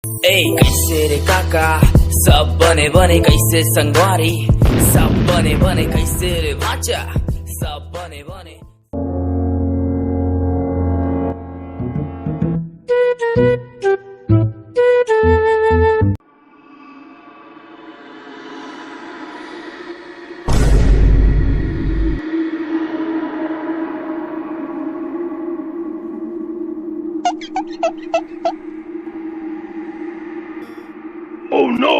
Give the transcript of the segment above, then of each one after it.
ए कैसे रे काका सब बने बने कैसे संगवारी सब बने बने कैसे रे भाचा सब बने बने Oh no!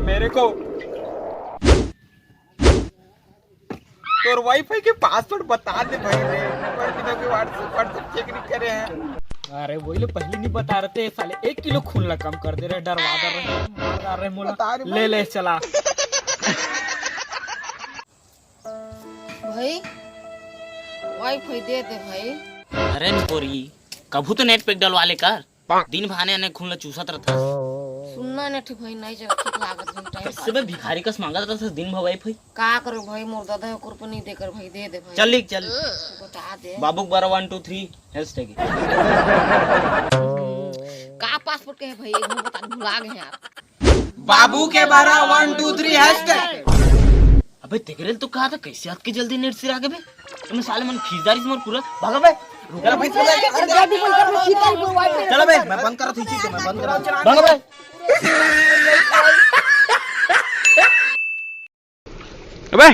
मेरे को तोर वाईफाई के पासवर्ड बता दे भाई रे। पर दिनों के व्हाट्सएप चेक नहीं करे हैं। अरे वही लोग पहले नहीं बता रहे थे साले 1 किलो खून ला कम कर दे रहे डरवा दे रहे मार डाल रहे मोला ले चला भाई वाईफाई दे दे भाई। अरे निकोरी कभू तो नेट पैक डलवा ले कर दिन भाने आने खून ला चूसत रहता सुनना नहीं भाई नहीं जब ठीक लागत भाई टाइम कैसे बे भिखारी कस मांगत रहता दिन भवाई भाई का करो भाई मोर दादा को नहीं देकर भाई दे दे भाई। चल लिख चल बता दे बाबू 12 1 2 3 हैशटैग का पासपोर्ट के है भाई एक बार बता भुला गए यार। बाबू के 12 1 2 3 हैशटैग। अबे तेरे तो कहा था कैसे आज के जल्दी नेट से आगे बे तुम साले मन खींचदारी से मोर पूरा भागा बे चलो भाई चलो बे मैं बंद कर थी मैं बंद कर भागा बे अबे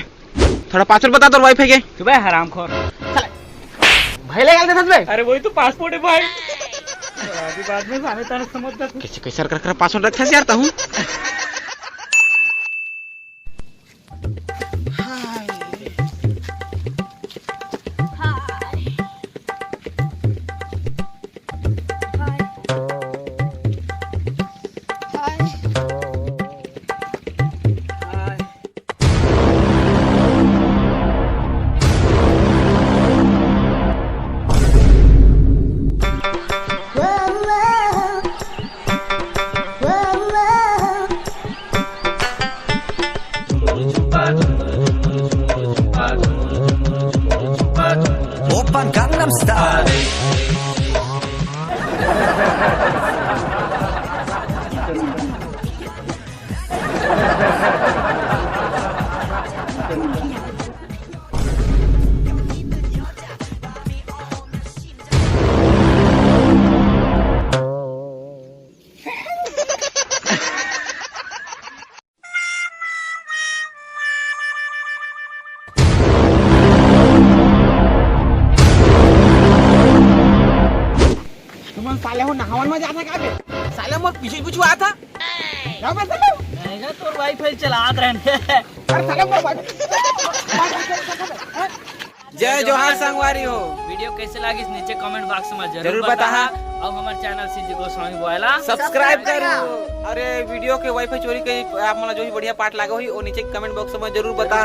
थोड़ा पासवर्ड बता दो वाईफाई के। तो भाई हरामखोर भाई ले गए थे बे। अरे वही तो पासपोर्ट है भाई अभी बाद में साले तारे समझता तू कैसे कैसे कर पासवर्ड रखा है यार ता हूं। Oppan Gangnam Style तुम साले हो नहावन में जाता का बे। साले मोर पीछे पीछे आया था ना मैं साले मैंने तो वाईफाई चलात रहे अरे साले मोर जय जोहार संगवारी हो। वीडियो कैसे लगी इस नीचे कमेंट बॉक्स में जरूर बताहा और हमारे चैनल सीजी गोस्वामी बोला सब्सक्राइब करो। अरे वीडियो के वाईफाई चोरी के आप मला जो भी बढ़िया पार्ट लागे होई वो नीचे कमेंट बॉक्स में जरूर बता।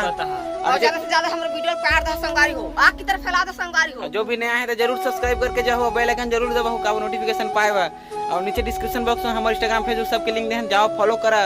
और ज्यादा से ज्यादा हमारे वीडियो प्यार दे संगारी हो आग की तरफ फैला दे संगारी हो। जो भी नया है तो जरूर सब्सक्राइब करके जाओ बेल आइकन जरूर दबाओ का नोटिफिकेशन पाएगा। और नीचे डिस्क्रिप्शन बॉक्स में हमारे इंस्टाग्राम फेसबुक सबके लिंक दे जाओ फॉलो करा।